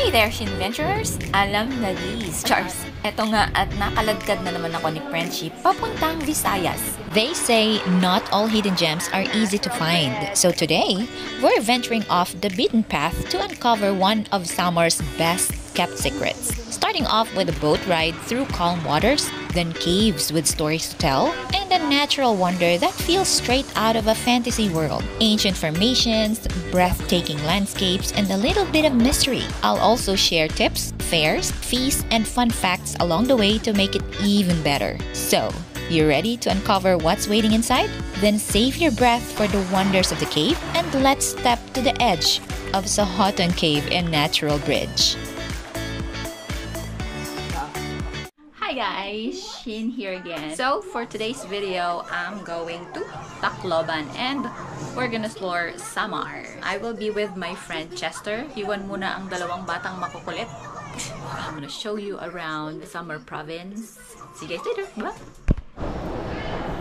Hey there, Shinventurers! Alam na Liz, Chars. Eto nga at nakaladkad na naman ako ni Friendship papuntang Visayas. They say not all hidden gems are easy to find. So today, we're venturing off the beaten path to uncover one of Samar's best kept secrets. Starting off with a boat ride through calm waters, then caves with stories to tell, and a natural wonder that feels straight out of a fantasy world. Ancient formations, breathtaking landscapes, and a little bit of mystery. I'll also share tips, fares, fees, and fun facts along the way to make it even better. So, you ready to uncover what's waiting inside? Then save your breath for the wonders of the cave and let's step to the edge of Sahoton Cave and Natural Bridge. Hi guys, Shin here again. So for today's video, I'm going to Tacloban and we're gonna explore Samar. I will be with my friend Chester. Iwan muna ang dalawang batang makukulit. I'm gonna show you around Samar province. See you guys later. Bye!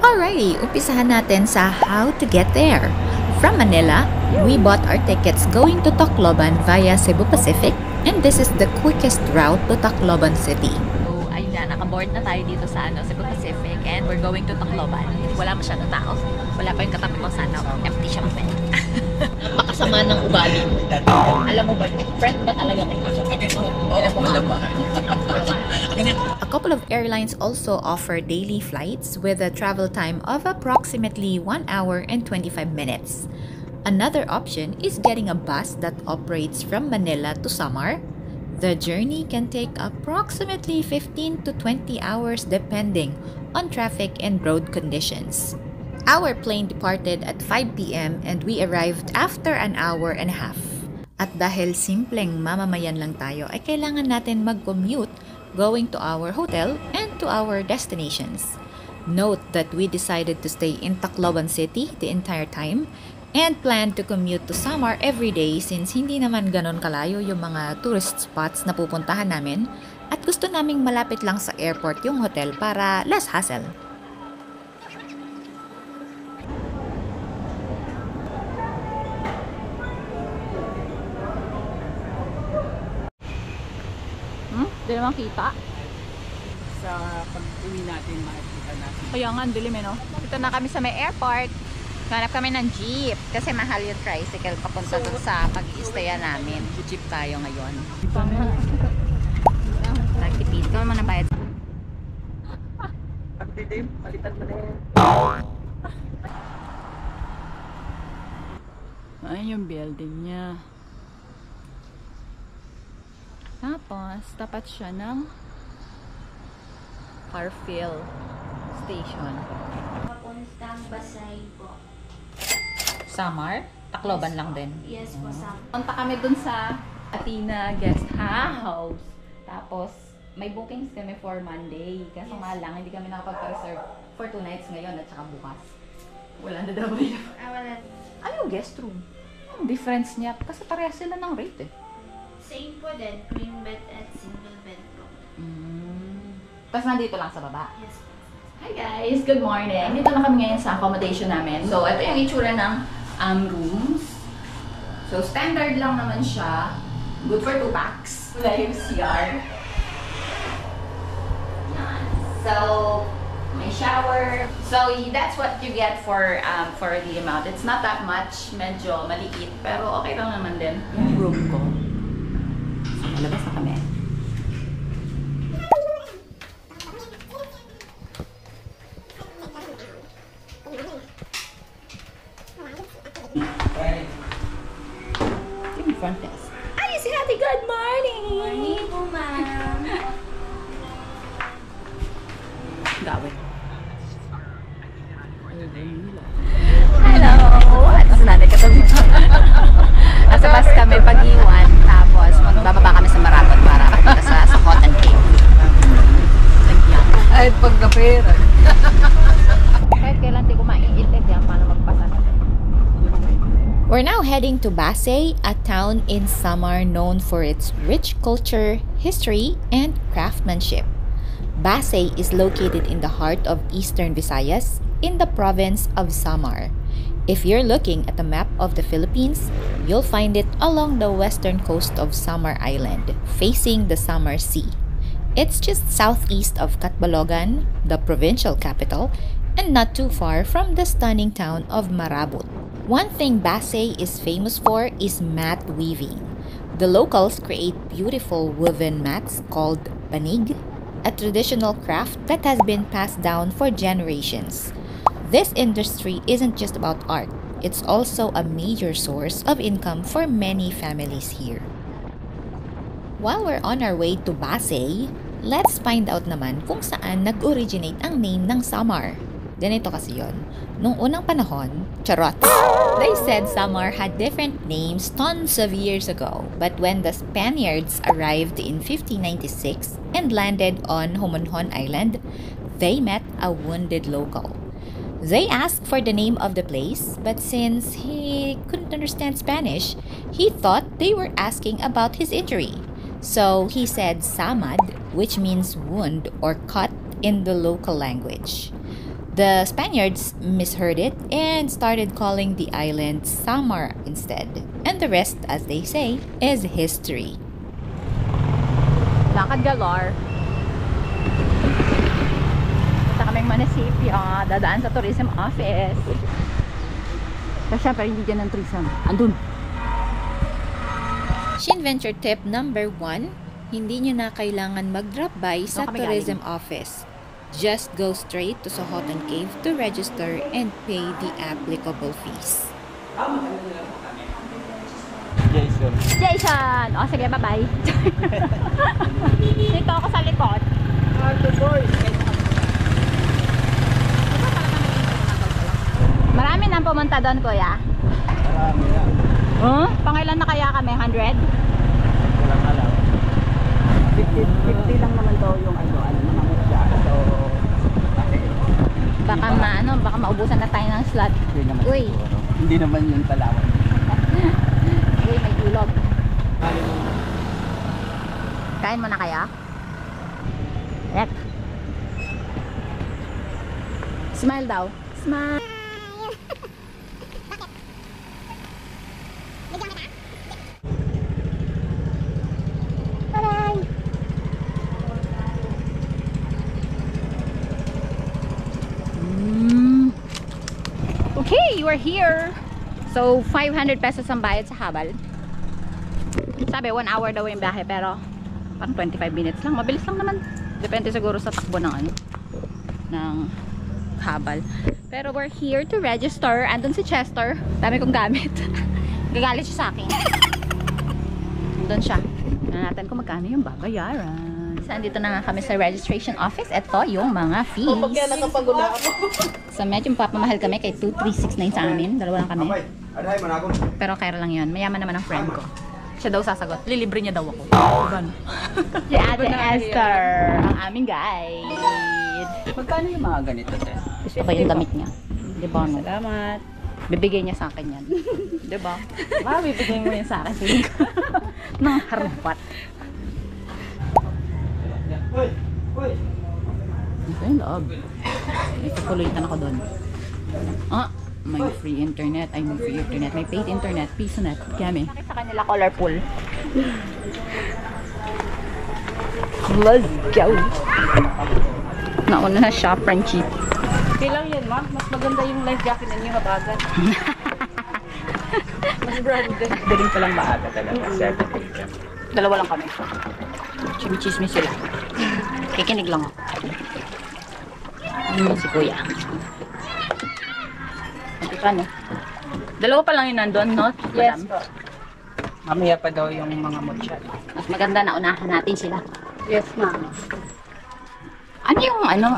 Alrighty, umpisahan natin sa how to get there. From Manila, we bought our tickets going to Tacloban via Cebu Pacific, and this is the quickest route to Tacloban City. Naka-board na tayo dito sa Cebu Pacific and we're going to Tacloban. Wala masyadong tao. Wala pa yung katabi ko sana. Empty siya pa. Makasama ng ugali. Alam mo ba, friend ba talaga A couple of airlines also offer daily flights with a travel time of approximately 1 hour and 25 minutes. Another option is getting a bus that operates from Manila to Samar. The journey can take approximately 15 to 20 hours depending on traffic and road conditions. Our plane departed at 5 p.m. and we arrived after an hour and a half. At dahil simpleng mamamayan lang tayo ay kailangan natin mag-commute going to our hotel and to our destinations. Note that we decided to stay in Tacloban City the entire time and plan to commute to Samar every day since hindi naman ganon kalayo yung mga tourist spots na pupuntahan namin at gusto naming malapit lang sa airport yung hotel para less hassle. Hindi naman kita. Sa pag-uwi natin, makikita natin. Kaya nga, ang dilim eh, no? Dito na kami sa may airport. Hanap kami ng jeep kasi mahal yung tricycle papunta dun sa pag-i-stayan namin. Jeep tayo ngayon. Nagtipid. Ikaw naman nabayad. Pagdidim, palitan mo na yan. Ayan yung building niya. Tapos, tapat siya ng Carfield Station. Papuntang Basay po. Samar? Tacloban lang din? Yes po, Samar. Punta kami dun sa Athena Guest House. Tapos, may bookings kami for Monday. Kaso nga lang, hindi kami nakapag-reserve for 2 nights ngayon at saka bukas. Wala na daw yun. Wala. Ano yung guest room? Ang difference niya, kasi parehas sila ng rate eh. Same po din. Queen bed at single bed po. Tapos nandito lang sa baba? Yes po. Hi guys! Good morning! Dito na kami ngayon sa accommodation namin. So, ito yung itsura ng rooms. So, standard lang naman siya. Good for 2 packs. Wala yung CR. Yan. So, may shower. So, that's what you get for the amount. It's not that much. Medyo maliit. Pero okay lang naman din yung room ko. So, malabas na kami. Front desk. Ay, si Ate, good morning! Morning po, ma'am. Gawin. Hello! Tapos natin katabi. Nasa bus kami pag-iwan. Tapos magbababa kami sa Marathon para kapunta sa Cotton Cave. Ay, pagkapera. Kahit kailan di ko maiintindihan paano magpasa. We're now heading to Basay, a town in Samar known for its rich culture, history, and craftsmanship. Basay is located in the heart of Eastern Visayas in the province of Samar. If you're looking at a map of the Philippines, you'll find it along the western coast of Samar Island, facing the Samar Sea. It's just southeast of Catbalogan, the provincial capital, and not too far from the stunning town of Marabut. One thing Basay is famous for is mat weaving. The locals create beautiful woven mats called banig, a traditional craft that has been passed down for generations. This industry isn't just about art, it's also a major source of income for many families here. While we're on our way to Basay, let's find out naman kung saan nag-originate ang name ng Samar. Ganito kasi yon. Nung unang panahon, charot, they said Samar had different names tons of years ago. But when the Spaniards arrived in 1596 and landed on Homonhon Island, they met a wounded local. They asked for the name of the place, but since he couldn't understand Spanish, he thought they were asking about his injury. So he said Samad, which means wound or cut in the local language. The Spaniards misheard it and started calling the island Samar instead. And the rest, as they say, is history. Lakad galore. Punta kaming munisipyo, dadaan sa tourism office. Pero syempre, hindi dyan ang tourism. Andun. Shinventure tip number 1, hindi nyo na kailangan mag-drop by sa tourism office. Just go straight to Sohoton Cave to register and pay the applicable fees. Jason. Jason! O, sige, bye-bye. Dito ako sa likod. Marami nang pumunta doon, kuya. Marami yan. Huh? Pangilan na kaya kami? 100? Walang alam. 50 lang naman daw yung ano naman siya. So, Baka maubusan na tayo ng slot. Uy. Hindi naman yung Palawan. Uy, may ilog. Kain mo na kaya? Ek. Smile daw. Smile. Okay, you are here. So, 500 pesos ang bayad sa habal. Sabi, 1 hour daw yung biyahe, pero parang 25 minutes lang. Mabilis lang naman. Depende siguro sa takbo ng ano, ng habal. Pero we're here to register. Andun si Chester. Dami kong gamit. Gagalit siya sa akin. Andun siya. Tignan natin kung magkano yung babayaran. So, andito na nga kami sa registration office. Ito yung mga fees. So, medyo papamahal kami kay 2369 sa amin. Dalawa lang kami. Pero kaya lang yun. Mayaman naman ang friend ko. Siya daw sasagot. Lilibre niya daw ako. Si Ate Esther, ang aming guide. Magkano yung mga ganito, te? Gusto ko yung damit niya. Diba, no? Salamat. Bibigay niya sa akin yan. Diba? Bibigay mo yan sa akin. Sige ko. Nang harumpat. Ito yung loob. Ipapuluitan ako doon. Ah, may free internet. Ay, may free internet. May paid internet. Pisonet. Kami. Sa kanila colorful. Let's go! Nauna na siya, Frenchie. Okay lang yan, ma'am. Mas maganda yung life jacket na niyo habagan. Mas branded. Daling pa lang maaga talaga. 7 a.m. Dalawa lang kami. Chimichismis sila. Kikinig lang ako. Si kuya. Ano? Dalawa pa lang yun nandun, no? Yes Madam? po. Mamaya pa daw yung mga mutya. Mas maganda na unahan natin sila. Yes, ma'am. Ano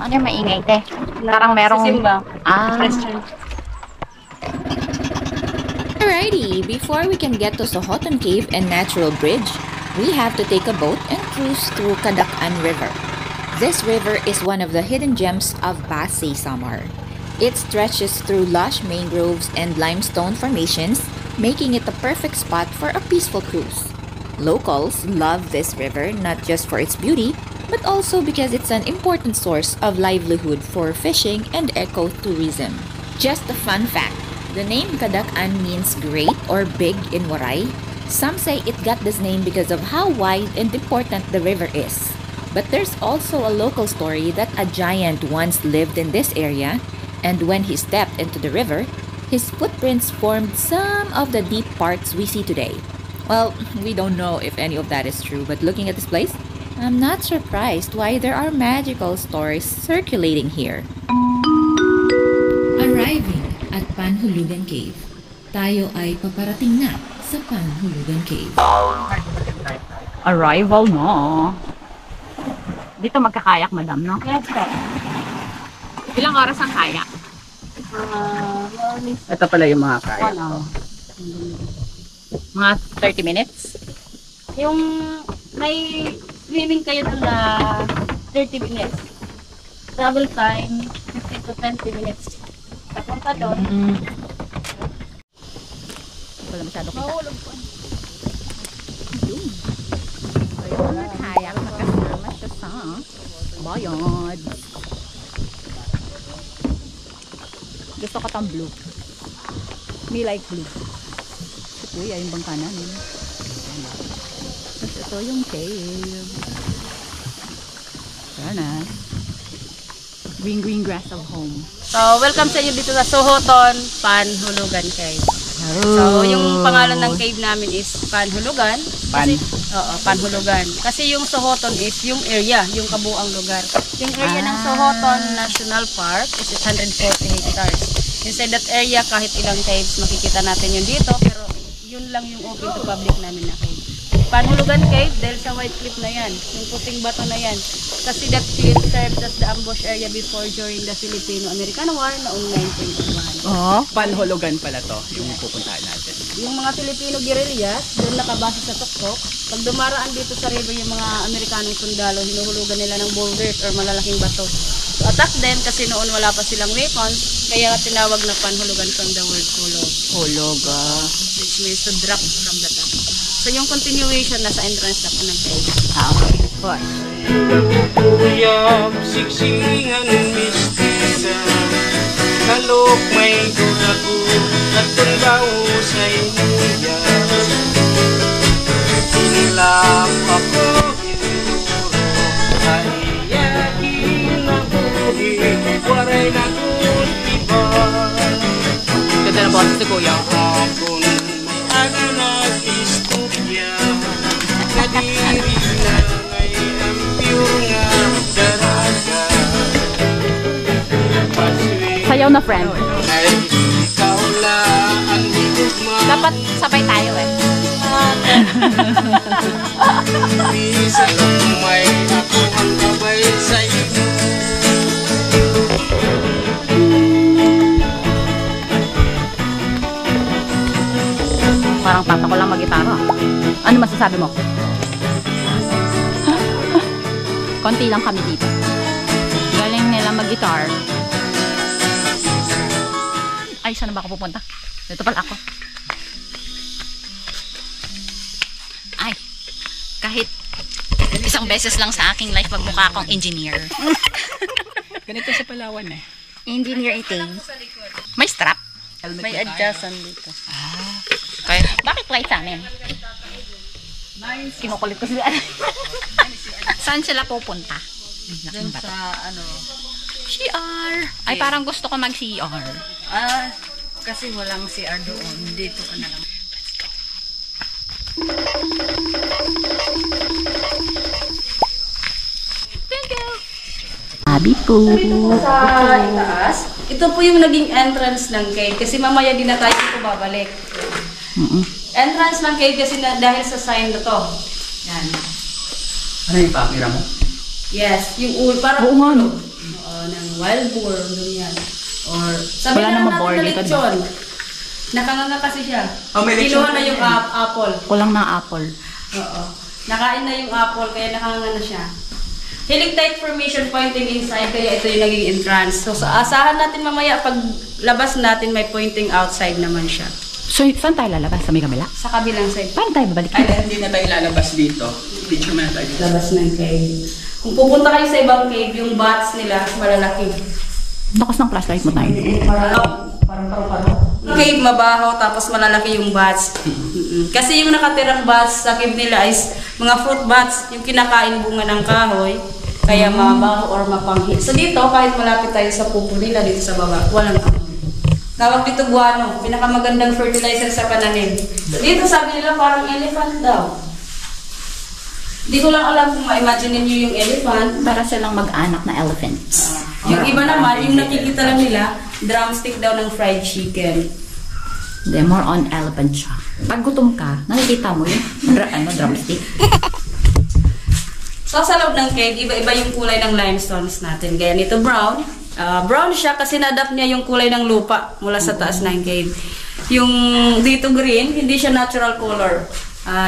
yung maingay, te? Parang merong... Simba. Ah. Christian. Alrighty, before we can get to Sohoton Cave and Natural Bridge, we have to take a boat and cruise through Kadakan River. This river is one of the hidden gems of Basay Samar. It stretches through lush mangroves and limestone formations, making it the perfect spot for a peaceful cruise. Locals love this river not just for its beauty, but also because it's an important source of livelihood for fishing and ecotourism. Just a fun fact, The name Cadaquan means great or big in Waray. Some say it got this name because of how wide and important the river is. But there's also a local story that a giant once lived in this area, and when he stepped into the river, his footprints formed some of the deep parts we see today. Well, we don't know if any of that is true, but looking at this place, I'm not surprised why there are magical stories circulating here. Arriving at Panhulugan Cave, tayo ay paparating na sa Panhulugan Cave. Arrival na. Dito magkakayak, madam, no? Yes, sir. Ilang oras ang kayak? Ito pala yung mga kaya. 1 hour. Mga 30 minutes? Yung may swimming kayo doon na 30 minutes. Travel time, 15 to 20 minutes. Papunta doon. Wala masyado kita. Mahulog po. Ayun, kayak. Nakasama siya sa bayad. Gusto ko tang blue. Me like blue. Si Kuya, yung bangka namin. Tapos ito yung cave. Sana. Green grass of home. So, welcome sa inyo dito sa Sohoton, Panhulugan Cave. So, yung pangalan ng cave namin is Panhulugan. Kasi, oo, Panhulugan. Kasi yung Sohoton is yung area, yung kabuang lugar. Yung area ng Sohoton National Park is 140 hectares. Inside that area, kahit ilang caves, makikita natin yun dito. Pero yun lang yung open to public namin na cave. Panhulugan Cave, dahil sa white cliff na yan, yung puting bato na yan. Kasi that cliff served as the ambush area before during the Filipino-American War noong 1981. Oh. Panhulugan pala to, yung pupuntahan natin. Yung mga Filipino guerrillas, doon nakabase sa tuktok. Pag dumaraan dito sa river yung mga Amerikanong sundalo, hinuhulugan nila ng boulders or malalaking bato. To attack them kasi noon wala pa silang weapons, kaya tinawag na panhulugan from the word hulog. Hulog. Which means to drop from the top. So yung continuation nasa entrance na po ng cave. Okay. Good. Uyab, siksingan, mistisa Nalok may durago at tundaw sa inuya Inlap ako hinuro Ayakin na huli Waray na kuntiba Ganda ng boses ni Kuya. Hapon may aga nag-istorya Nadiri na ngay ampiyo nga daraga Sayaw na friend. Ay ikaw na ang higugma Dapat sabay tayo eh. Bisa may ako ang kabay sa iyo Parang papa ko lang mag-gitara. Ano masasabi mo? Konti lang kami dito. Galing nila mag-guitar. Ay, saan ba ako pupunta? Dito pala ako. Ay, kahit isang beses lang sa aking life magmukha akong engineer. Ganito sa Palawan eh. Engineer eating. May strap? May adjustan dito. Okay. Bakit right sa amin? Kinukulit ko sila. Saan sila pupunta? Doon sa ano, CR. Ay, parang gusto ko mag-CR. kasi walang CR doon. Dito ka na lang. Thank you. Sabi po. Sa itaas, ito po yung naging entrance ng cave kasi mamaya din na tayo dito babalik. Entrance ng cave kasi dahil sa sign na to. Yan. Ano yung camera mo? Yes, yung parang ulo. Ng wild boar, ganyan. Or sabi Wala na namang natin boar na dito, lechon. Nakanganga kasi siya. Oh, may lechon Kinuha na yung apple. Kulang ng apple. Oo. Nakain na yung apple, kaya nakanganga na siya. Helictite formation pointing inside, kaya ito yung naging entrance. So, asahan natin mamaya, pag labas natin, may pointing outside naman siya. So, saan tayo lalabas? Sa may kabila? Sa kabilang side. Paano tayo babalik? Ay, hindi na tayo lalabas dito. Picture mo na tayo. Labas ng cave. Kung pupunta kayo sa ibang cave, yung bats nila, malalaki. Lakas ng flashlight mo tayo. Parang paru-paro. Cave mabaho tapos malalaki yung bats. Kasi yung nakatirang bats sa cave nila is mga fruit bats, yung kinakain bunga ng kahoy, kaya mabaho or mapanghi. So dito, kahit malapit tayo sa pupo nila dito sa baba, walang amoy. Tawag dito guano, pinakamagandang fertilizer sa pananim. So dito sabi nila parang elephant daw. Hindi ko lang alam kung ma-imagine niyo yung elephant. Para silang mag-anak na elephants. Yung iba naman, yung nakikita lang nila, drumstick daw ng fried chicken. They're more on elephant siya. Pag gutom ka, nakikita mo yun? Drumstick. So sa loob ng cave, iba-iba yung kulay ng limestones natin. Gaya nito brown. Brown siya kasi na-adapt niya yung kulay ng lupa mula sa taas ng cave. Yung dito green, hindi siya natural color.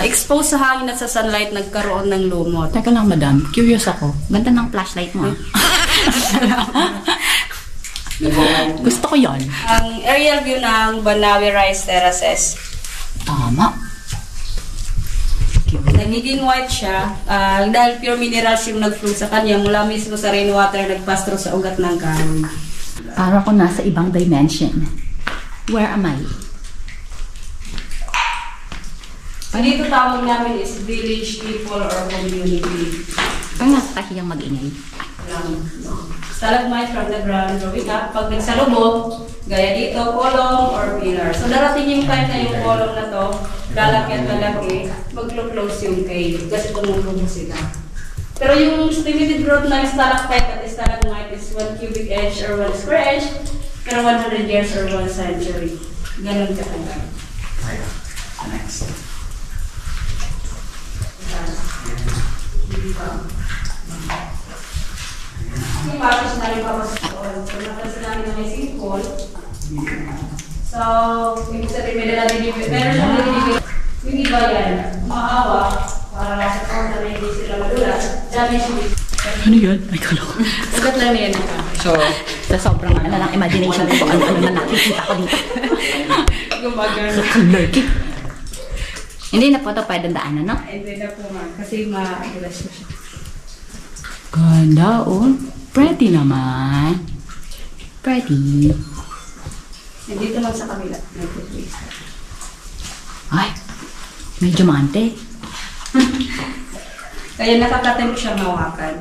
Exposed sa hangin at sa sunlight, nagkaroon ng lumot. Teka lang, madam. Curious ako. Ganda ng flashlight mo. Gusto ko yon. Ang aerial view ng Banawe Rice Terraces. Tama. Nagiging white siya dahil pure minerals yung nag-flow sa kanya mula mismo sa rainwater nagpastro sa ugat ng kahoy. Para ko nasa ibang dimension. Where am I? Dito tawag namin is village people or community. Parang nakakahiyang mag-ingay. Stalagmite from the ground, growing up. Pag nagsalubog, gaya dito, column or pillar. So darating yung time na yung column na to, lalaki at lalaki, mag-close yung cave kasi tumutubo sila. Pero yung limited growth ng stalactite at stalagmite is 1 cubic inch or 1 square inch, pero 100 years or 1 century. Ganun katagal. Next. Yung package na rin papasok doon. Kung napansin namin na may simple, so, ibig sabihin may dala din yung meron lang din yung iba yan, maawa, para lang sa kaunta na hindi sila madulas, damage yung Ano yun? Ay, kalo. ugat lang na yan. So, Sa sobrang lang imagination ko, ano na nakikita ko dito. Gumagana. Lurky. Hindi na po ito pwedeng daanan, no? Hindi na po man, kasi ma-adulas mo siya. Ganda, oh. Pretty naman. Pretty. Dito lang sa kabila, may footways. Ay, medyo mante. Kaya nakakatempt siya mawakan.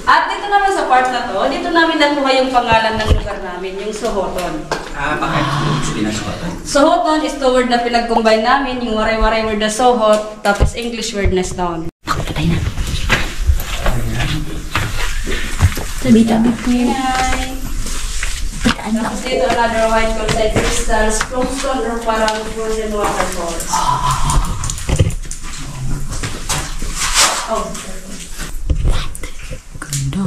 At dito naman sa part na to, dito namin nakuha yung pangalan ng lugar namin, yung Sohoton. bakit? Pinasuotan. Sohoton is the word na pinag-combine namin, yung waray-waray word na Sohot, tapos English word na stone. Ako, patay na. Tabi-tabi po. Hi! Tapos dito another white calcite crystals, flowstone or parang frozen waterfalls. Oh. Ganda.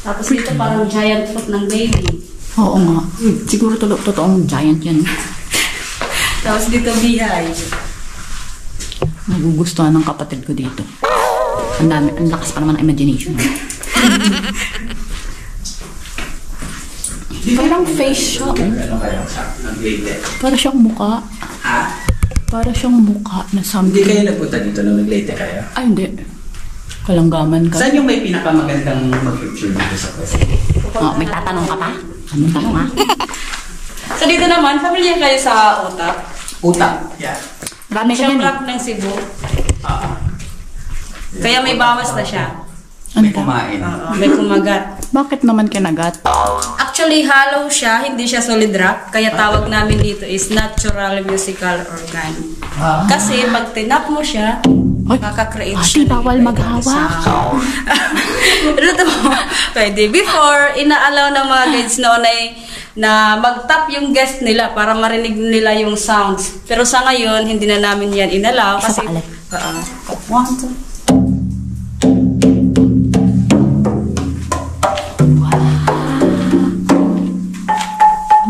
Tapos dito parang giant foot ng baby. Oo nga. Siguro totoong giant yan. Tapos dito beehive. Nagugustuhan ng kapatid ko dito. Ang dami, ang lakas pa naman ng imagination. Parang face siya. Ano kaya sa nag-late? Para siyang muka. Ha? Para siyang muka na Hindi something. kayo nagpunta dito nung nag-late kayo? Ay, hindi. Kalanggaman ka. Saan yung may pinakamagandang mag-picture dito sa pwesto? Oh, may tatanong ka pa? Anong tanong, ha? So dito naman, familiar kayo sa utak? Utak. Yeah. Marami ka Siyang yan, eh. rock ng Cebu. Kaya may bawas na siya. May kumain. May kumagat. Bakit naman kinagat? Actually, hollow siya, hindi siya solid rock. Kaya tawag namin dito is natural musical organ. Kasi pag tinap mo siya, Ay, makaka-create ate, siya. ng bawal iba-ibang maghawak. sound. Ano to? Pwede. Before, inaalaw ng mga guides noon ay na mag-tap yung guest nila para marinig nila yung sounds. Pero sa ngayon, hindi na namin yan inalaw. Isa Kasi, pa ulit. One, two.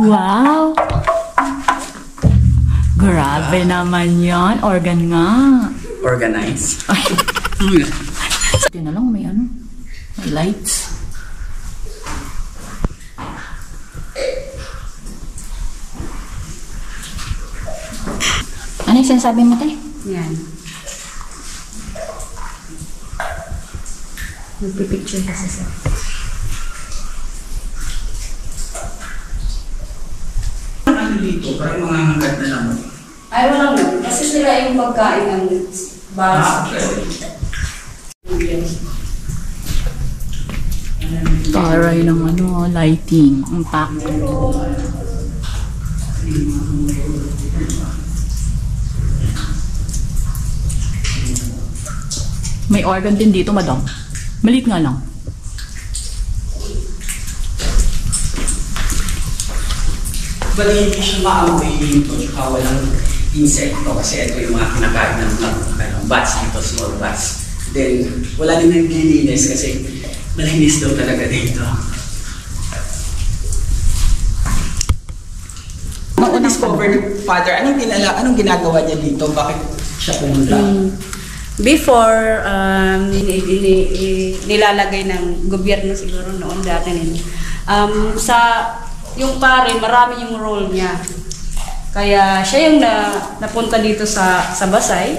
Wow! Grabe naman yan. Organ nga. Organize. Ito na lang, may ano. May lights. Ano yung sinasabi mo, te? Yan. Nagpipicture kasi sa Parang mga hanggat na lang. Ay, wala na. Kasi sila yung pagkain ng bus. Taray ng ano, lighting. Ang pack. May organ din dito, madam. Malit nga lang. Bali, hindi siya maamoy dito, tsaka walang insekto kasi ito yung mga kinakain ng bats dito, small bats. Then, wala din naglilinis kasi malinis daw talaga dito. Nung na-discover ni Father, anong ginagawa niya dito? Bakit siya pumunta? Before, nilalagay ng gobyerno siguro noon dati nila. Yung pare, marami yung role niya. Kaya siya yung napunta dito sa Basay.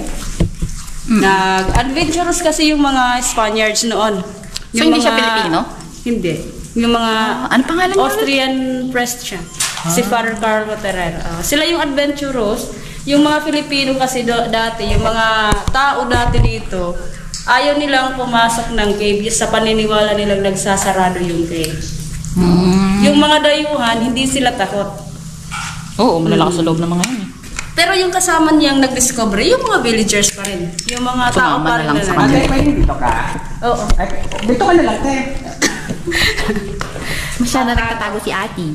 Nag-adventurous kasi yung mga Spaniards noon. So, hindi siya Pilipino? Hindi. Yung mga ano pangalan niya? Austrian priest siya. Si Father Carlo Terrera. Sila yung adventurous. Yung mga Filipino kasi dati, yung mga tao dati dito, ayaw nilang pumasok ng cave sa paniniwala nilang nagsasarado yung cave. Yung mga dayuhan, hindi sila takot. Oo, malalakas sa loob ng mga yun eh. Pero yung kasama niyang nag-discover, yung mga villagers pa rin. Yung mga tao Sumama pa na rin lang na sa Ate, may dito ka? Oo. Ay, dito ka na lang, te. Masyado na nagtatago si Ati.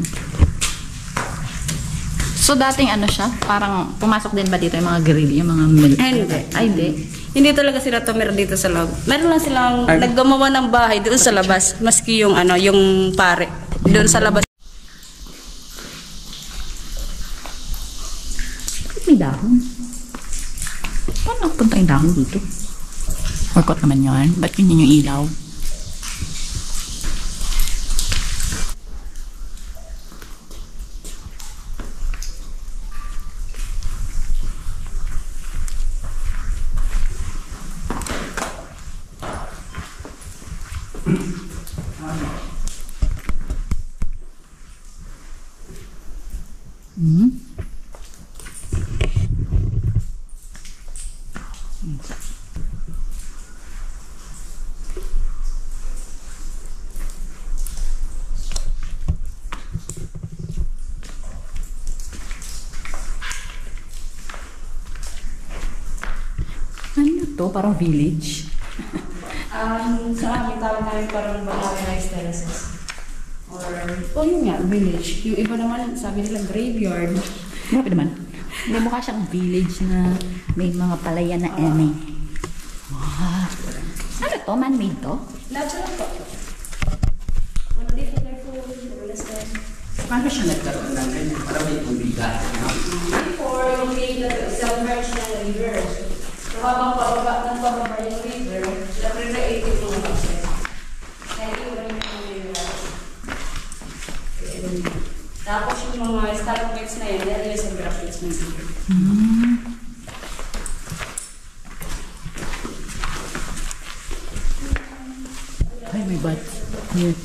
So, dating ano siya? Parang pumasok din ba dito yung mga guerrilla, yung mga Hindi. Ay, hindi. Hindi talaga sila tumira dito sa loob. Meron lang silang naggumawa ng bahay doon sa labas. Maski yung yung pare. Doon sa labas. May dahon. Paano nagpunta yung dahon dito? Workout naman yun. Ba't yun yung ilaw? Ano to? Parang village. Sa amin, tawag namin parang Banawe Rice Terraces. Or yun nga, village. Yung iba naman, sabi nila graveyard. Grabe naman. Hindi mukha siyang village na may mga palayan na eme. Wow. Ano to? Man-made to? Natural po. Ano dito kayo po? Paano siya nagkaroon ng ganyan? Para may tubig dati, no? Before, yung cave na submerge ng river. So, habang pababa yung river, na-create yung access. Kaya iwan yung river. Tapos yung mga stalagmites na yun, yan yung sa graphics ng river. Ay, may bad. Here.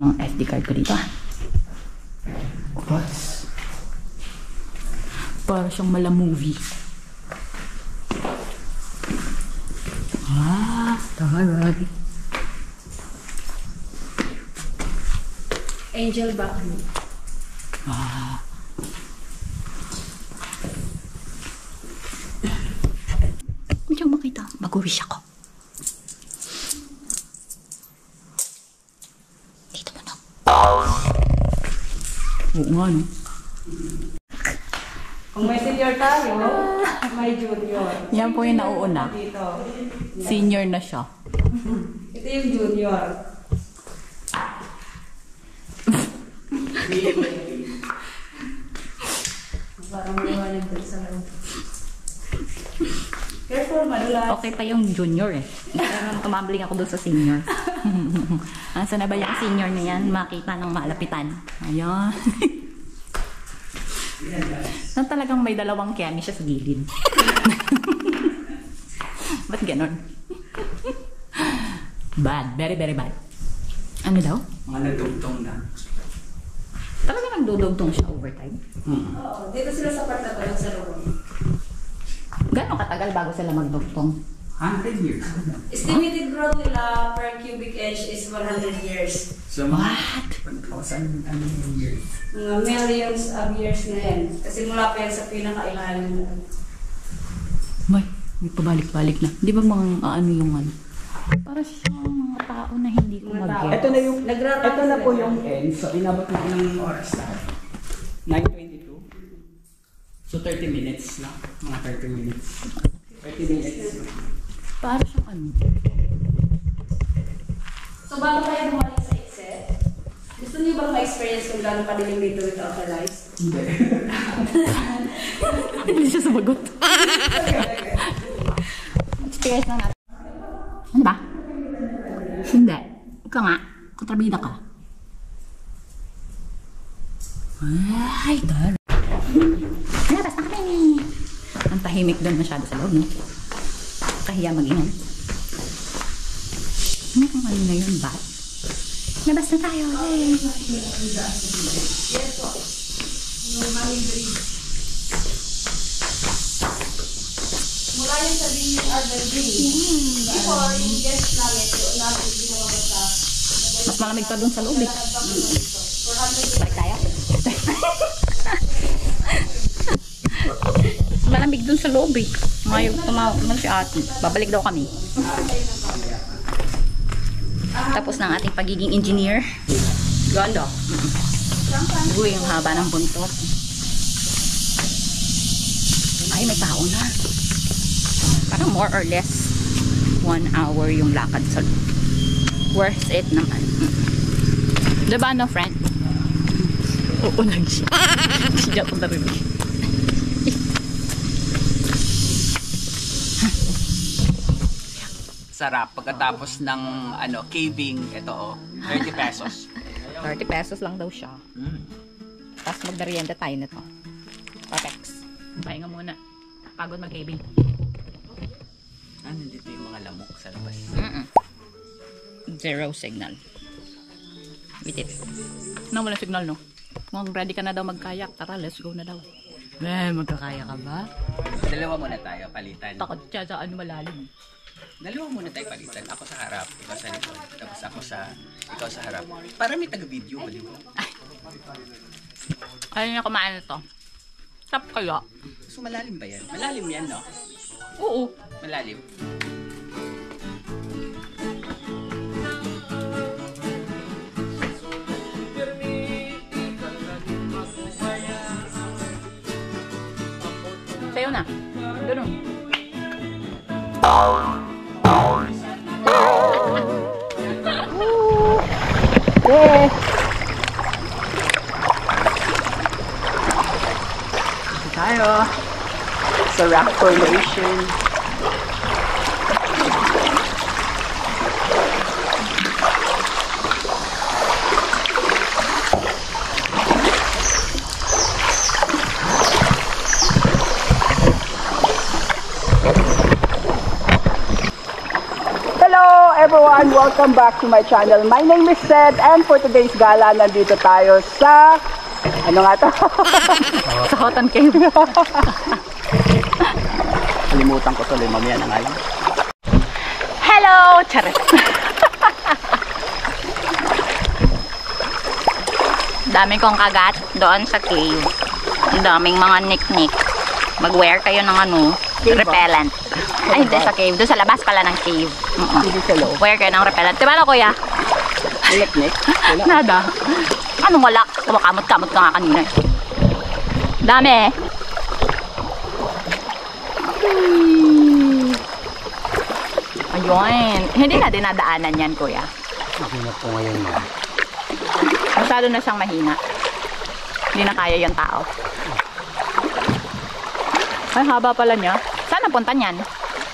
Ang SD card ko dito. Bus. Para siyang mala movie. Taray. Angel Baku. Hindi ko makita. Mag-wish ako. Dito mo na. Oo nga, no? Kung may senior tayo, may junior. Yan po yung nauuna. Dito. Senior na siya. Ito yung junior. Parang maliwanag din sa loob. Careful, madulas. Okay pa yung junior eh. Parang tumambling ako doon sa senior. Asa na ba yung senior na yan? Makita ng malapitan. Ayan. Nang talagang may dalawang kemi siya sa gilid. Ba't ganon? Bad. Very, very bad. Ano daw? Mga nagtugtong na. Talaga nagdudugtong siya overtime? Oo, dito sila sa part na to, sa room. Gano'ng katagal bago sila magdugtong? 100 years. Estimated growth nila per cubic inch is 100 years. So, what? 1,000 years. Mga millions of years na yan. Kasi mula pa yan sa pinakailalim. May pabalik-balik na. Di ba mga ano yung ano? Para siyang mga tao na hindi ko mag-get. Ito na yung, Nagrarap ito na sila. po yung end. So, inabot na ng oras na. 9:22. So, 30 minutes lang. Mga 30 minutes. 30 minutes. Para siyang ano? So bago tayo bumalik sa exit, gusto niyo bang ma-experience kung gano'ng kadilim dito without the lights? Hindi. Hindi siya sumagot. Experience na natin. Ano ba? Hindi. Ikaw nga. Kontrabida ka. Ay, dahil. Labas na kami. Ang tahimik doon masyado sa loob, no? Kahiya mag-inom. Ano kung ano na yun, bat? Labas na tayo. Hey. Mula yung sa Urban Green. Before, yung guest namin, hindi na mabasa. Mas malamig pa doon sa loob, eh. Balik tayo. Malamig dun sa loob, eh. Ngayon, tumawag naman si ate. Babalik daw kami. Tapos ng ating pagiging engineer. Ganda. Uy, ang haba ng buntot. Ay, may tao na. Parang more or less 1 hour yung lakad sa loob. Worth it naman. Diba, no, friend? Oo, lang siya. Siya ko na rin. Sarap. Pagkatapos ng caving, ito 30 pesos. 30 pesos lang daw siya. Tapos magmerienda tayo nito. Perfect. Pahinga muna. Pagod mag-caving. Dito yung mga lamok sa labas. Zero signal. Wait it. No, wala signal, no? Kung ready ka na daw magkayak, tara, let's go na daw. Magkakaya ka ba? Dalawa muna tayo, palitan. Takot siya sa ano malalim. Dalawa muna tayo palitan. Ako sa harap, ikaw sa likod. Tapos ikaw sa harap. Para may taga-video, di ba? Ayaw niya kumain na to. Sarap kaya? So malalim ba yan? Malalim yan, no? Oo. Malalim. Sa'yo na. Ganun. Yes! Tayo. Sa rock formation. Hello everyone! Welcome back to my channel. My name is Seth and for today's gala, nandito tayo sa... Ano nga to? Sa Hotan Cave. Kalimutan ko tuloy mamaya na ngayon. Hello! Charet! Dami kong kagat doon sa cave. Ang daming mga nick-nick. Mag-wear kayo ng repellent. Ay, hindi sa cave. Doon sa labas pala ng cave. Hindi sa loob. Wear kayo ng repellent. Diba na, kuya? Nick-nick? Nada. Anong wala? Kumakamot-kamot ka nga kanina. Dami eh. Ayun. Hindi na dinadaanan yan, kuya. Mahina po ngayon mo. Masyado na siyang mahina. Hindi na kaya yung tao. Ay, haba pala niya. Saan napunta niyan?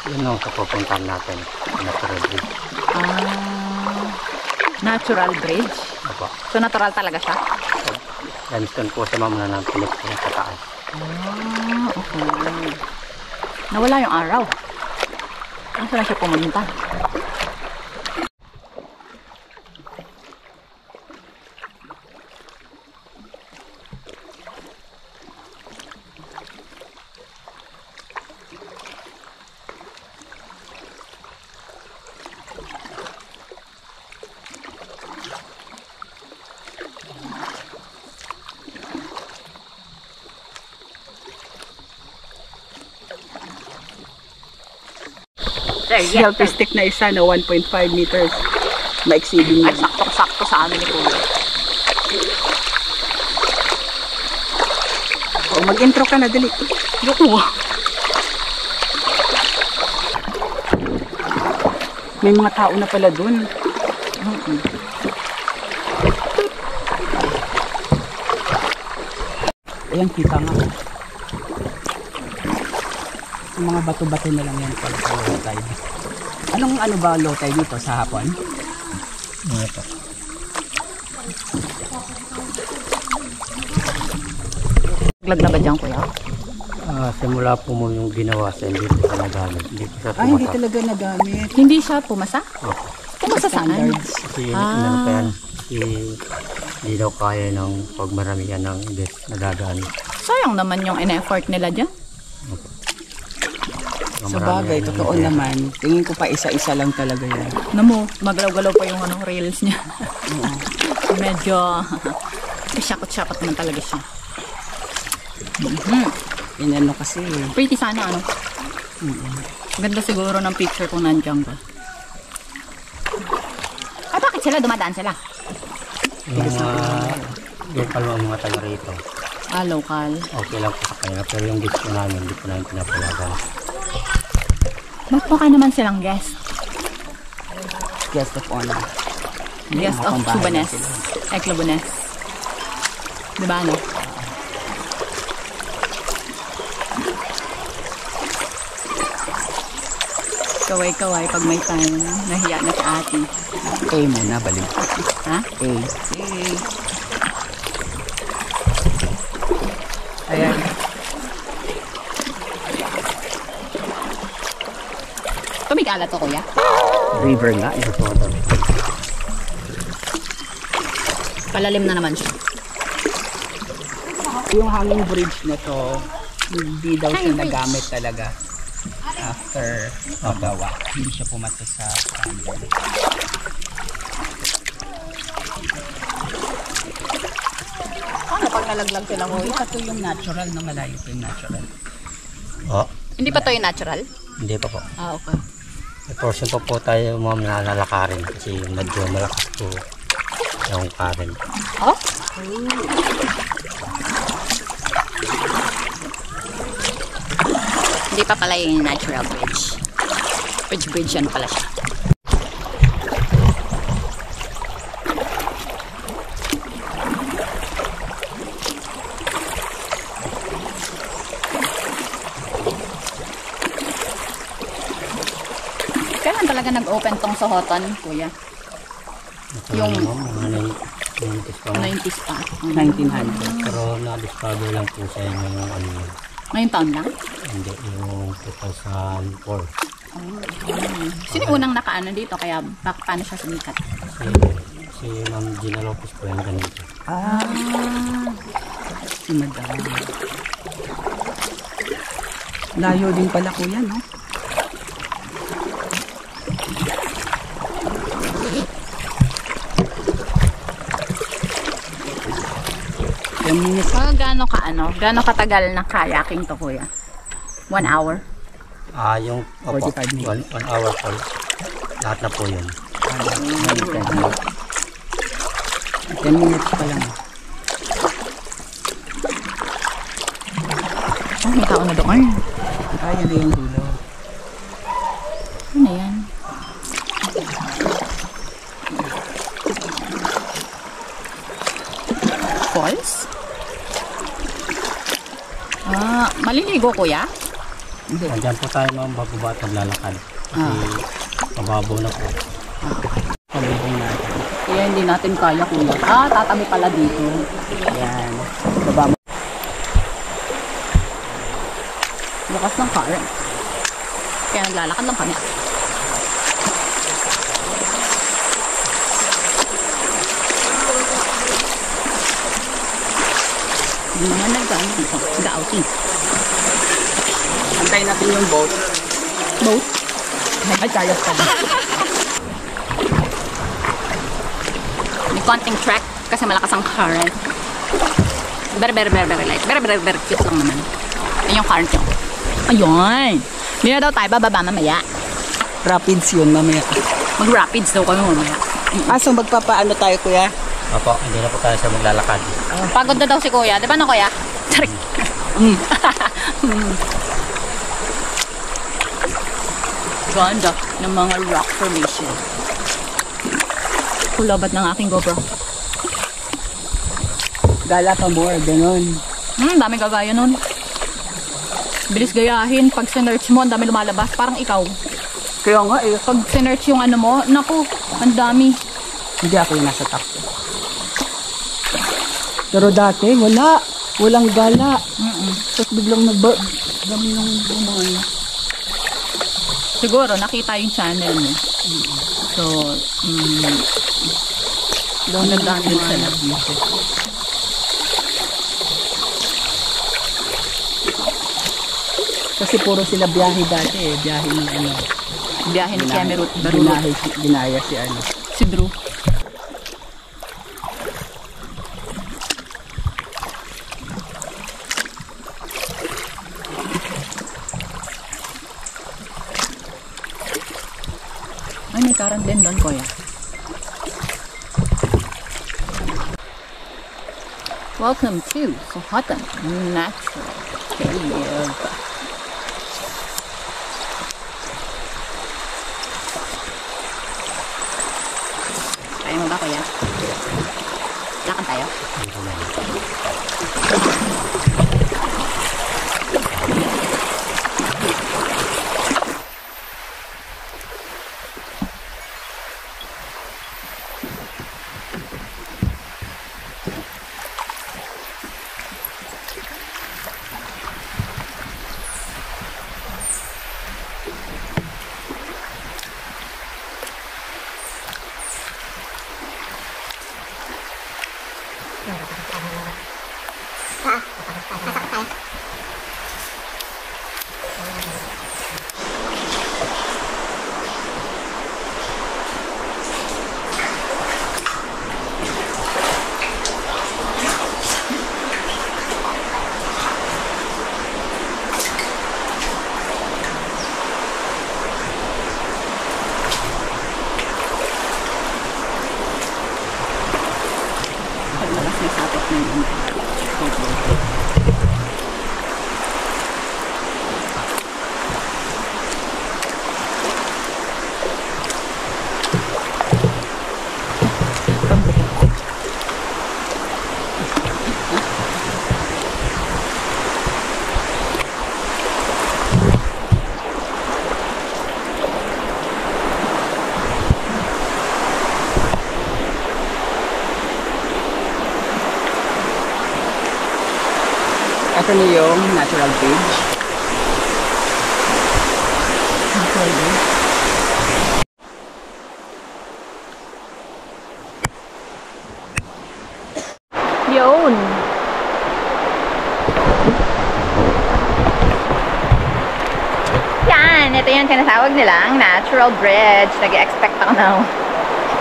Yun ang kapupuntahan natin. Natural bridge. Natural bridge. Opo. So, natural talaga siya? Limestone po sa mamuna ng pilit sa taas. Okay. Nawala yung araw. Saan na siya pumunta? selfie stick na isa na 1.5 meters. Maiksi din Ay, yan. saktong-sakto sa amin ni Kuya. O, mag-intro ka na, dali. Yuko. May mga tao na pala dun. Ayan, kita nga. Yung mga bato-bato na lang yan pala sa low tide. Anong ano ba low tide dito sa hapon? Ito. Lag na ba dyan, Kuya? Simula po mo yung ginawa sa hindi po nagamit. Hindi po siya Ay, hindi tumasa. talaga nagamit. Hindi siya pumasa? Opo. Pumasa saan? Standards. Kasi inano pa yan. Hindi daw kaya ng pagmaramihan ng ibis na dadaan. Sayang naman yung in-effort nila dyan. Sa bagay, totoo naman. Tingin ko pa isa-isa lang talaga yan. Namo, magalaw-galaw pa yung rails niya. Medyo syakot-syakot naman talaga siya. Inano kasi. Pretty sana, ano? Ganda siguro ng picture kung nandiyan ka. Ay, bakit sila? Dumadaan sila? Yung kalawang mga taga rito. Ah, local. Okay lang po sa kanila. Pero yung gusto namin, hindi po namin pinapalagan. Ba't po ka naman silang guest? Guest of honor. Guest of Makakambahay Subanes. sila. Eclobunes. Diba, no? Kaway-kaway pag may time. Nahiya na si ate. A muna, balik. Ha? A. Ayan. Tumigala to, Kuya. River nga. Ito po. Palalim na naman siya. Yung hanging bridge na to, hindi daw siya nagamit talaga after paggawa. Hindi siya pumasa sa standard. Ano pag nalaglag sila, Kuya? Ito to yung natural na malayo to yung natural. Oh, Hindi pa to yung natural? hindi pa po. Ah, okay. May portion pa po tayo mga nalalakarin kasi medyo malakas po yung current. Oh? Hindi pa pala yung natural bridge. Bridge yan pala siya. Kailan talaga nag-open tong Sohoton, Kuya? Yung Mga 90s pa. 90s pa. 1900. Pero na-discover lang po sa inyo yung ano yun. Ngayong taon lang? Hindi, yung 2004. Sino yung unang nakaano dito? Kaya paano siya sumikat? Si Ma'am Gina Lopez po yung ganito. Si Madam. Layo din pala kuya, no? Gaano katagal na kayaking to, Kuya? 1 hour? Yung opo, 45 minutes. 1 hour po. Lahat na po yun. 10 minutes pa lang. Oh, may tao na doon. Kaya na yung dulo. Ano yan? Falls? Maliligo, Kuya? Nandiyan po tayo mga bababa at naglalakad. Kasi mababaw na po. Palibong natin. Kaya hindi natin kaya, Kuya. Tatabi pala dito. Ayan. Baba mo. Bukas ng car. Kaya naglalakad lang kami. Hindi naman nag-ano dito. Nag-outing. Antayin natin yung boat. Boat? Ay, kayas pa. May konting track kasi malakas ang current. Very light. Very cute lang naman. Ayun yung current yun. Ayun! Hindi na daw tayo bababa mamaya. Rapids yun, mamaya. Mag-rapids daw kami mamaya. So magpapaano tayo, kuya? Opo, hindi na po tayo sa maglalakad. Pagod na daw si kuya. Di ba na kuya? Tarik. Ganda ng mga rock formation. Kulabat ng aking GoPro. Gala ka more, ganun. Dami gagaya nun. Bilis gayahin. Pag sinearch mo, ang dami lumalabas. Parang ikaw. Kaya nga eh. Pag sinearch yung ano mo, naku, ang dami. Hindi ako yung nasa top. Pero dati, wala. Walang gala. Tapos biglang dami ng mga. Siguro, nakita yung channel mo. So, doon nag-download sila. Kasi puro sila biyahe dati eh. Biyahe ng ano. Biyahe ni Cameron. Ginaya si ano. Si Drew. Ay, may karan din doon, kuya. Welcome to Sohoton Natural Cave. Kaya mo ba, kuya? Lakad tayo? Ito na yung natural bridge. Yun! Yan! Ito yung tinatawag nilang natural bridge. Nag-expect ako na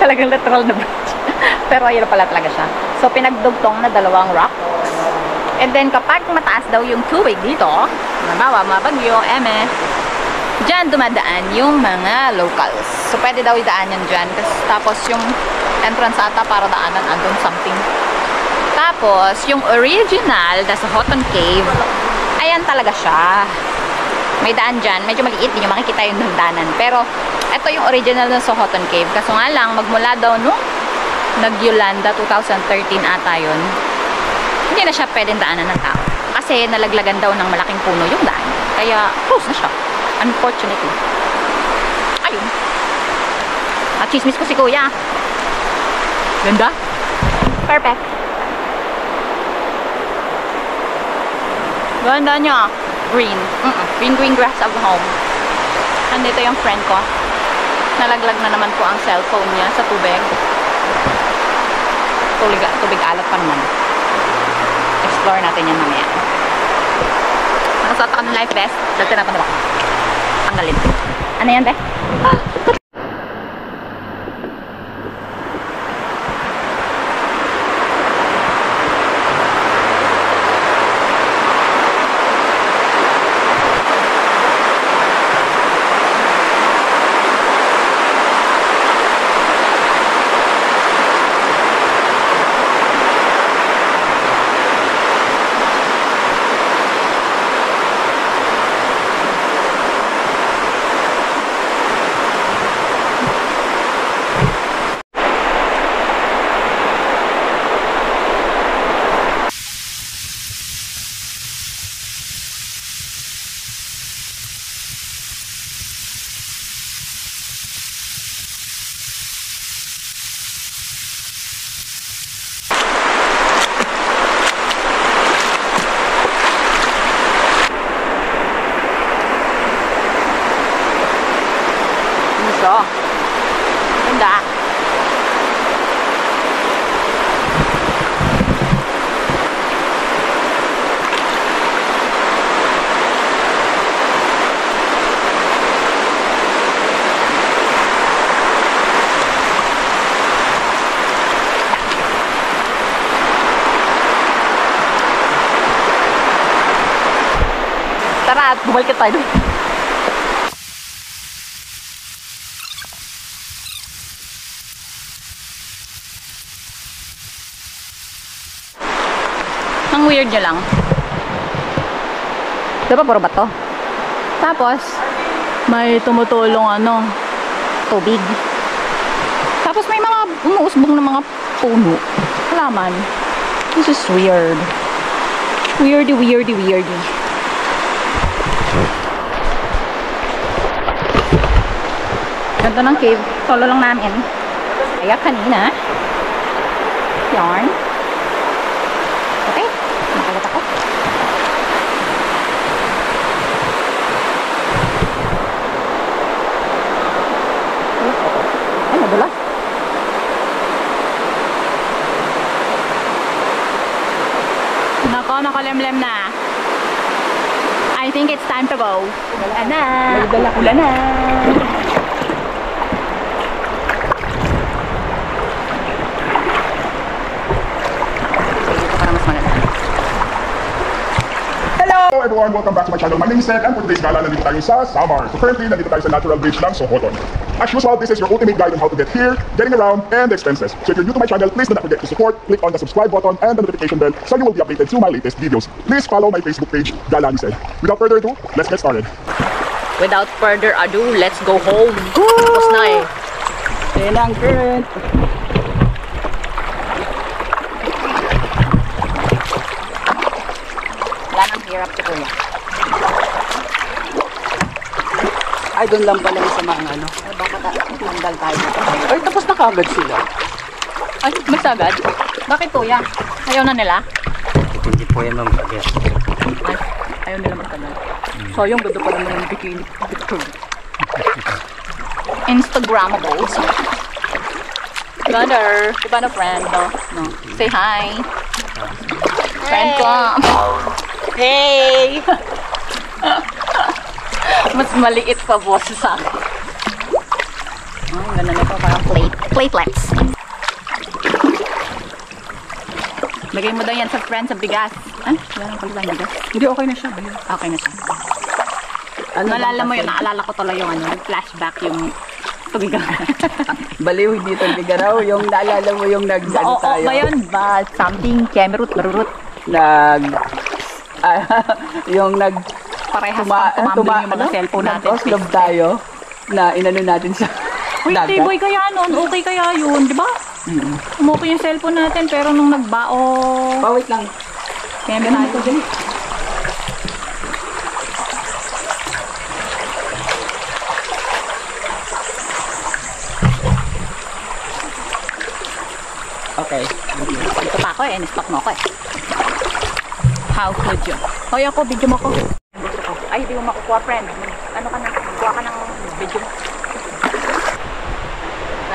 talagang literal na bridge. Pero ayun pala talaga siya. So, pinagdugtong na dalawang rock. And then, kapag mataas daw yung tubig dito, nabawa, mabagyo, dyan dumadaan yung mga locals. So, pwede daw idaan yan dyan. Tapos, yung entrance ata para daanan, andun something. Tapos, yung original na Sohoton Cave, ayan talaga siya. May daan dyan. Medyo maliit, hindi nyo makikita yung daanan. Pero, ito yung original na Sohoton Cave. Kaso nga lang, magmula daw nung nag-Yolanda, 2013 ata yun. Hindi na siya pwedeng daanan ng tao. Kasi nalaglagan daw ng malaking puno yung daan. Kaya, close na siya. Unfortunately. Ayun. At chismis ko si kuya. Ganda? Perfect. Ganda niya. Green. Green grass of home. Nandito yung friend ko. Nalaglag na naman po ang cellphone niya sa tubig. Tubig alat pa naman. Explore natin yan mamaya. Nakasuot ako ng life vest. Dahil tinapan ako. Tanggalin. Ano yan, be? siya. Ganda. Tara, bumalik tayo doon. Ang weird niya lang. Diba puro bato? Tapos, may tumutulong tubig. Tapos may mga umuusbong ng mga puno. Halaman. This is weird. Weirdy. Ganda ng cave. Solo lang namin. Kaya kanina. Yarn. Okay. Nakalat ako. Ay, nadulas. Nako, nakalemlem na. I think it's time to go. Ulan na. Ulan na. Hello everyone, welcome back to my channel. My name is Seth and for today's gala, nandito tayo sa Samar. So currently, nandito tayo sa Natural Bridge ng Sohoton. As usual, this is your ultimate guide on how to get here, getting around, and the expenses. So if you're new to my channel, please do not forget to support, click on the subscribe button and the notification bell so you will be updated to my latest videos. Please follow my Facebook page, Gala ni Seth. Without further ado, let's get started. Without further ado, let's go home. Tapos na eh. Yan ang current. Wala nang hirap si Kuya. Ay, doon lang pala sa mga Baka mandal tayo. Ay, tapos na kagad sila. Ay, magsagad? Bakit Kuya? Ayaw na nila? Hindi po yan mamagal. Ay, ayaw nila magtagal. Sayang, ganda pa naman yung bikini picture. Instagrammable. Gunner, diba na friend? No. Say hi. Friend ko. Hey! Mas maliit pa boses sa akin. Oh, ganda na ito. Parang platelets. Lagay mo daw yan sa friend sa bigas. Wala nang palitan bigas. Hindi, okay na siya. Okay na siya. Naalala mo yun, naalala ko tuloy yung flashback yung tubigan. Baliw, hindi tubigan raw. Yung naalala mo yung Oo, tayo. ba yun? Ba, something, kemerut, marurut. Yung Parehas pang tumambling yung mga cellphone natin. Nag-oslove tayo na inano natin sa Wait, dagat. boy kaya nun? Okay kaya yun, di ba? Okay yung cellphone natin, pero nung nagbao... Wait lang. Kaya tayo ko din. Okay. Ito pa ako eh, in-stock mo ako eh. How could you? Hoy ako, video mo ko. Ay, hindi mo makukuha, friend. Ano ka na? Kuha ka ng video mo.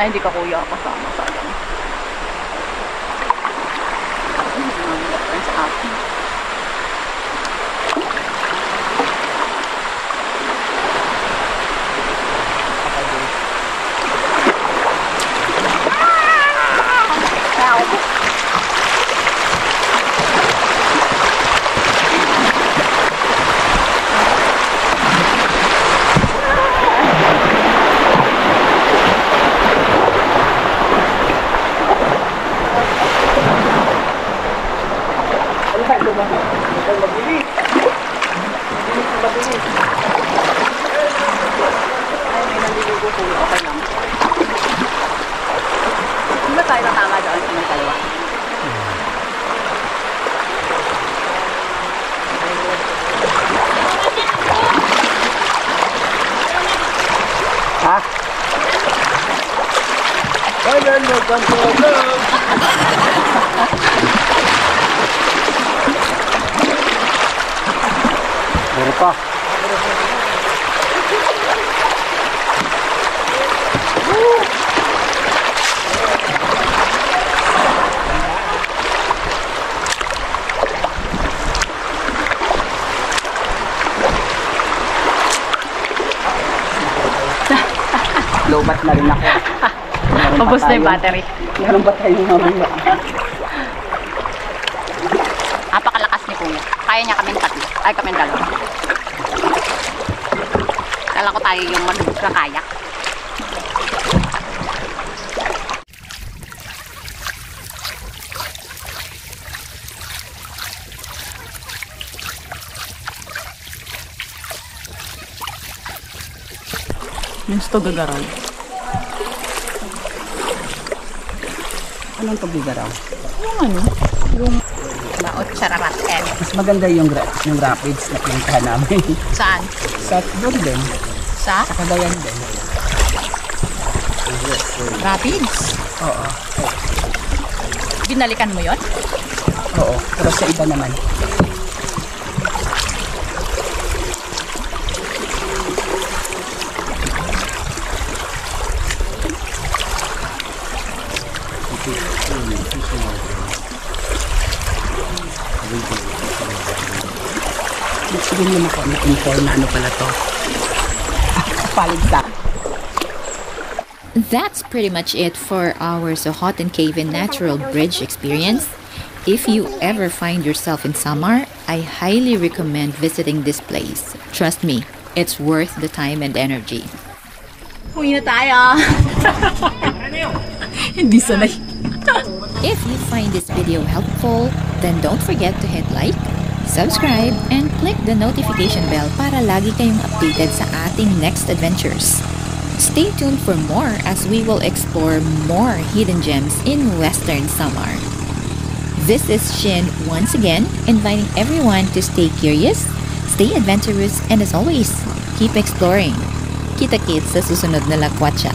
Ay, hindi ka kuya. Kasama sa akin. Friends out. Okay lang. Hindi ba tayo natama doon sa may kaliwa? Ha? Kailan mo kang tulog? Meron pa. Lobat na rin ako. Ubus na yung battery. Meron ba tayong mamaya? Napakalakas ni Kuya. Kaya niya kaming tatlo. Ay, kaming dalawa. Kala ko tayo yung magkakayak. Yung sto gagaraw. Anong pagigaraw? Yung ano? Yung laot chararat and Mas maganda yung rapids na pinuntahan namin. saan? Sa doon din. Sa Sa Cagayan din. Rapids. Oo. Binalikan mo yon? Oo. Pero sa iba naman. Sige naman ako na-inform na ano pala to. Paligsa. That's pretty much it for our Sohoton Cave and Natural Bridge experience. If you ever find yourself in Samar, I highly recommend visiting this place. Trust me, it's worth the time and energy. Uwi na tayo. Hindi sanay. If you find this video helpful, then don't forget to hit like, subscribe, and click the notification bell para lagi kayong updated sa ating next adventures. Stay tuned for more as we will explore more hidden gems in Western Samar. This is Shin once again, inviting everyone to stay curious, stay adventurous, and as always, keep exploring. Kita-kits sa susunod na lakwatsa.